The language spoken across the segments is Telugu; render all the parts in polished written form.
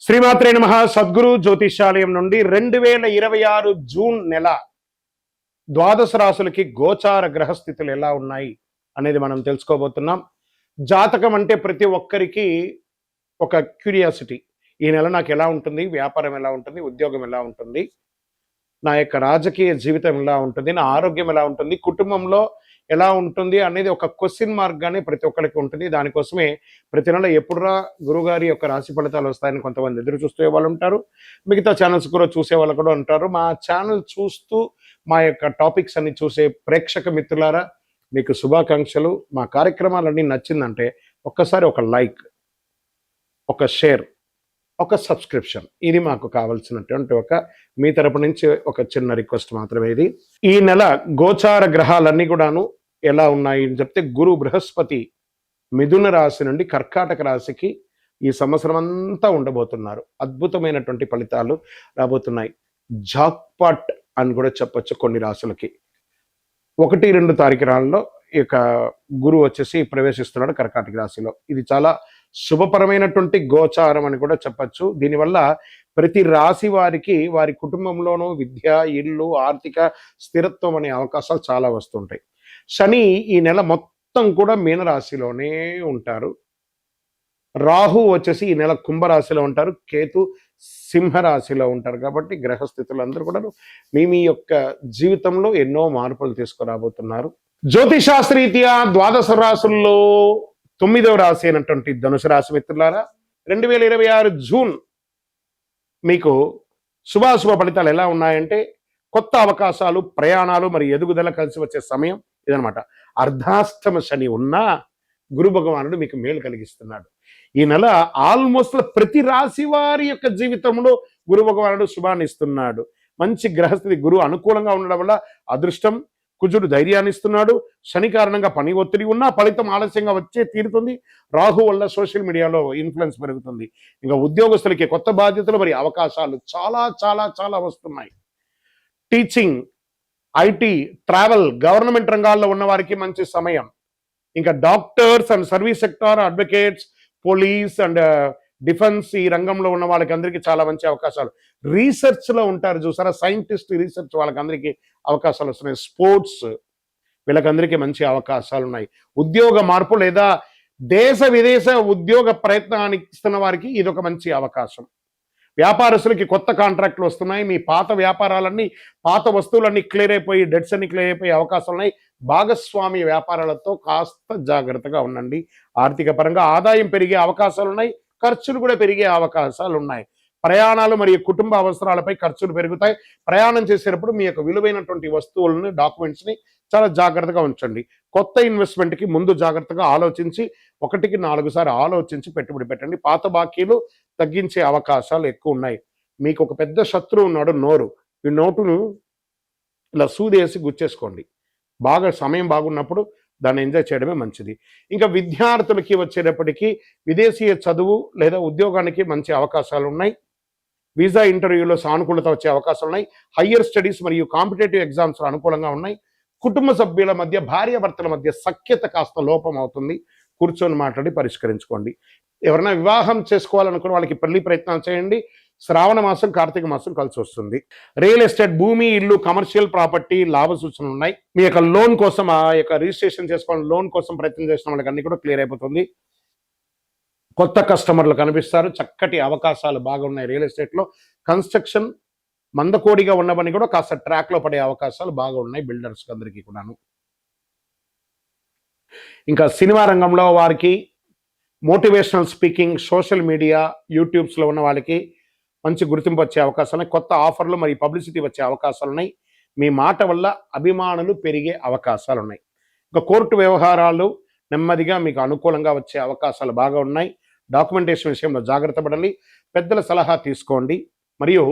శ్రీమాత్రే నమః. సద్గురు జ్యోతిషాలయం నుండి 2026 జూన్ నెల ద్వాదశ రాశులకి గోచార గ్రహస్థితులు ఎలా ఉన్నాయి అనేది మనం తెలుసుకోబోతున్నాం. జాతకం అంటే ప్రతి ఒక్కరికి ఒక క్యూరియాసిటీ. ఈ నెల నాకు ఎలా ఉంటుంది, వ్యాపారం ఎలా ఉంటుంది, ఉద్యోగం ఎలా ఉంటుంది, నా యొక్క రాజకీయ జీవితం ఎలా ఉంటుంది, నా ఆరోగ్యం ఎలా ఉంటుంది, కుటుంబంలో ఎలా ఉంటుంది అనేది ఒక క్వశ్చన్ మార్క్ గానే ప్రతి ఒక్కరికి ఉంటుంది. దానికోసమే ప్రతి నెల ఎప్పుడురా గురుగారి యొక్క రాశి ఫలితాలు వస్తాయని కొంతమంది ఎదురు చూసే వాళ్ళు ఉంటారు. మిగతా ఛానల్స్ కూడా చూసే వాళ్ళు కూడా ఉంటారు. మా ఛానల్ చూస్తూ మా యొక్క టాపిక్స్ అన్ని చూసే ప్రేక్షక మిత్రులారా, మీకు శుభాకాంక్షలు. మా కార్యక్రమాలన్నీ నచ్చిందంటే ఒక్కసారి ఒక లైక్, ఒక షేర్, ఒక సబ్స్క్రిప్షన్, ఇది మాకు కావాల్సినటువంటి మీ తరపు నుంచి ఒక చిన్న రిక్వెస్ట్ మాత్రమే ఇది. ఈ నెల గోచార గ్రహాలన్నీ కూడాను ఎలా ఉన్నాయి అని చెప్తే, గురు బృహస్పతి మిథున రాశి నుండి కర్కాటక రాశికి ఈ సంవత్సరం అంతా ఉండబోతున్నారు. అద్భుతమైనటువంటి ఫలితాలు రాబోతున్నాయి. జాక్పాట్ అని కూడా చెప్పొచ్చు కొన్ని రాశులకి. 1-2 తారీఖులలో ఈ యొక్క గురువు వచ్చేసి ప్రవేశిస్తున్నాడు కర్కాటక రాశిలో. ఇది చాలా శుభపరమైనటువంటి గోచారం అని కూడా చెప్పచ్చు. దీనివల్ల ప్రతి రాశి వారికి వారి కుటుంబంలోనూ విద్య, ఇల్లు, ఆర్థిక స్థిరత్వం అనే అవకాశాలు చాలా వస్తుంటాయి. శని ఈ నెల మొత్తం కూడా మీనరాశిలోనే ఉంటారు. రాహు వచ్చేసి ఈ నెల కుంభరాశిలో ఉంటారు. కేతు సింహరాశిలో ఉంటారు. కాబట్టి గ్రహస్థితులు అందరూ కూడా మీ యొక్క జీవితంలో ఎన్నో మార్పులు తీసుకురాబోతున్నారు. జ్యోతిషాస్త్రరీత్యా ద్వాదశ రాశుల్లో 9వ రాశి అయినటువంటి ధనుసు రాశి మిత్రులారా, 2026 జూన్ మీకు శుభాశుభ ఫలితాలు ఎలా ఉన్నాయంటే, కొత్త అవకాశాలు, ప్రయాణాలు మరి ఎదుగుదల కలిసి వచ్చే సమయం ఇదనమాట. అర్ధాష్టమ శని ఉన్నా గురు భగవానుడు మీకు మేలు కలిగిస్తున్నాడు. ఈ నెల ఆల్మోస్ట్ ప్రతి రాశి వారి యొక్క జీవితంలో గురు భగవానుడు శుభాన్ని ఇస్తున్నాడు. మంచి గ్రహస్థితి, గురువు అనుకూలంగా ఉండడం వల్ల అదృష్టం, కుజుడు ధైర్యాన్ని ఇస్తున్నాడు. శని కారణంగా పని ఒత్తిడి ఉన్నా ఫలితం ఆలస్యంగా వచ్చే తీరుతుంది. రాహు వల్ల సోషల్ మీడియాలో ఇన్ఫ్లుయెన్స్ పెరుగుతుంది. ఇంకా ఉద్యోగస్తులకి కొత్త బాధ్యతలు మరి అవకాశాలు చాలా చాలా చాలా వస్తున్నాయి. టీచింగ్, ఐటీ, ట్రావెల్, గవర్నమెంట్ రంగాల్లో ఉన్న వారికి మంచి సమయం. ఇంకా doctors and service sector, advocates, police and defence ఈ రంగంలో ఉన్న వాళ్ళకి అందరికీ చాలా మంచి అవకాశాలు. రీసెర్చ్లో ఉంటారు చూసారా, సైంటిస్ట్, రీసెర్చ్ వాళ్ళకి అందరికీ అవకాశాలు వస్తున్నాయి. స్పోర్ట్స్ వీళ్ళకందరికీ మంచి అవకాశాలు ఉన్నాయి. ఉద్యోగ మార్పు లేదా దేశ విదేశ ఉద్యోగ ప్రయత్నానికి ఇస్తున్న వారికి ఇది ఒక మంచి అవకాశం. వ్యాపారస్తులకి కొత్త కాంట్రాక్ట్లు వస్తున్నాయి. మీ పాత వ్యాపారాలన్నీ, పాత వస్తువులన్నీ క్లియర్ అయిపోయి, డెట్స్ అన్ని క్లియర్ అయిపోయే అవకాశాలు ఉన్నాయి. భాగస్వామ్య వ్యాపారాలతో కాస్త జాగ్రత్తగా ఉండండి. ఆర్థిక పరంగా ఆదాయం పెరిగే అవకాశాలు ఉన్నాయి. ఖర్చులు కూడా పెరిగే అవకాశాలు ఉన్నాయి. ప్రయాణాలు మరియు కుటుంబ అవసరాలపై ఖర్చులు పెరుగుతాయి. ప్రయాణం చేసేటప్పుడు మీ యొక్క విలువైనటువంటి వస్తువులను, డాక్యుమెంట్స్ని చాలా జాగ్రత్తగా ఉంచండి. కొత్త ఇన్వెస్ట్మెంట్కి ముందు జాగ్రత్తగా ఆలోచించి 1కి 4 సార్లు ఆలోచించి పెట్టుబడి పెట్టండి. పాత బాకీలు తగ్గించే అవకాశాలు ఎక్కువ ఉన్నాయి. మీకు ఒక పెద్ద శత్రువు ఉన్నాడు, నోరు. ఈ నోటును ఇలా సూదేసి గుచ్చేసుకోండి. బాగా సమయం బాగున్నప్పుడు దాన్ని ఎంజాయ్ చేయడమే మంచిది. ఇంకా విద్యార్థులకి వచ్చేటప్పటికీ విదేశీయ చదువు లేదా ఉద్యోగానికి మంచి అవకాశాలు ఉన్నాయి. వీసా ఇంటర్వ్యూలో సానుకూలత వచ్చే అవకాశాలు ఉన్నాయి. హయ్యర్ స్టడీస్ మరియు కాంపిటేటివ్ ఎగ్జామ్స్ అనుకూలంగా ఉన్నాయి. కుటుంబ సభ్యుల మధ్య, భార్యాభర్తల మధ్య సఖ్యత కాస్త లోపం అవుతుంది. కూర్చొని మాట్లాడి పరిష్కరించుకోండి. ఎవరైనా వివాహం చేసుకోవాలనుకున్న వాళ్ళకి పెళ్లి ప్రయత్నాలు చేయండి. శ్రావణ మాసం, కార్తీక మాసం కలిసి వస్తుంది. రియల్ ఎస్టేట్, భూమి, ఇల్లు, కమర్షియల్ ప్రాపర్టీ లాభ సూచనలు ఉన్నాయి. మీ యొక్క లోన్ కోసం, ఆ యొక్క రిజిస్ట్రేషన్ చేసుకోవాలి, లోన్ కోసం ప్రయత్నం చేసిన వాళ్ళకి అన్ని కూడా క్లియర్ అయిపోతుంది. కొత్త కస్టమర్లు కనిపిస్తారు. చక్కటి అవకాశాలు బాగున్నాయి. రియల్ ఎస్టేట్లో కన్స్ట్రక్షన్ మందకోడిగా ఉన్నవన్నీ కూడా కాస్త ట్రాక్లో పడే అవకాశాలు బాగా ఉన్నాయి బిల్డర్స్కి అందరికీ కూడాను. ఇంకా సినిమా రంగంలో వారికి మోటివేషనల్ స్పీకింగ్, సోషల్ మీడియా, యూట్యూబ్స్లో ఉన్న వాళ్ళకి మంచి గుర్తింపు వచ్చే అవకాశాలు ఉన్నాయి. కొత్త ఆఫర్లు మరియు పబ్లిసిటీ వచ్చే అవకాశాలు ఉన్నాయి. మీ మాట వల్ల అభిమానులు పెరిగే అవకాశాలు ఉన్నాయి. ఇంకా కోర్టు వ్యవహారాలు నెమ్మదిగా మీకు అనుకూలంగా వచ్చే అవకాశాలు బాగా ఉన్నాయి. డాక్యుమెంటేషన్ విషయంలో జాగ్రత్త పడాలి. పెద్దల సలహా తీసుకోండి. మరియు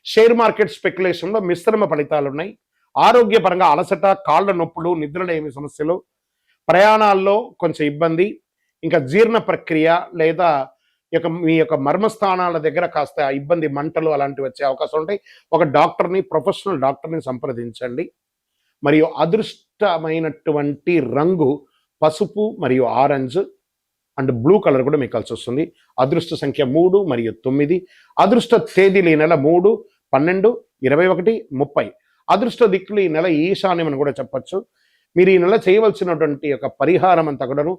షేర్ మార్కెట్ స్పెక్యులేషన్లో మిశ్రమ ఫలితాలు ఉన్నాయి. ఆరోగ్యపరంగా అలసట, కాళ్ళ నొప్పులు, నిద్రలేమి సమస్యలు, ప్రయాణాల్లో కొంచెం ఇబ్బంది, ఇంకా జీర్ణ ప్రక్రియ లేదా మీ యొక్క మర్మస్థానాల దగ్గర కాస్త ఇబ్బంది, మంటలు అలాంటివి వచ్చే అవకాశం ఉంటాయి. ఒక డాక్టర్ని, ప్రొఫెషనల్ డాక్టర్ని సంప్రదించండి. మరియు అదృష్టమైనటువంటి రంగు పసుపు మరియు ఆరెంజ్. అండ్ బ్లూ కలర్ కూడా మీకు కలిసి వస్తుంది. అదృష్ట సంఖ్య 3 మరియు 9. అదృష్ట తేదీలు ఈ నెల 3, 12, 21, 30. అదృష్ట దిక్కులు ఈ నెల ఈశాన్యం అని కూడా చెప్పచ్చు. మీరు ఈ నెల చేయవలసినటువంటి యొక్క పరిహారం అంతా కూడాను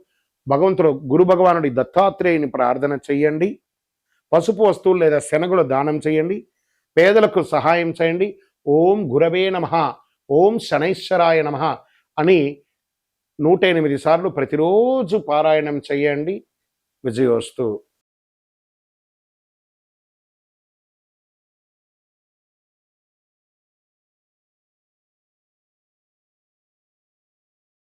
భగవంతుడు గురు భగవానుడి దత్తాత్రేయుని ప్రార్థన చేయండి. పసుపు వస్తువులు లేదా శనగలు దానం చేయండి. పేదలకు సహాయం చేయండి. ఓం గురవే నమః, ఓం శనైశ్వరాయ నమః అని 108 సార్లు ప్రతిరోజు పారాయణం చేయండి. విజయోస్తు.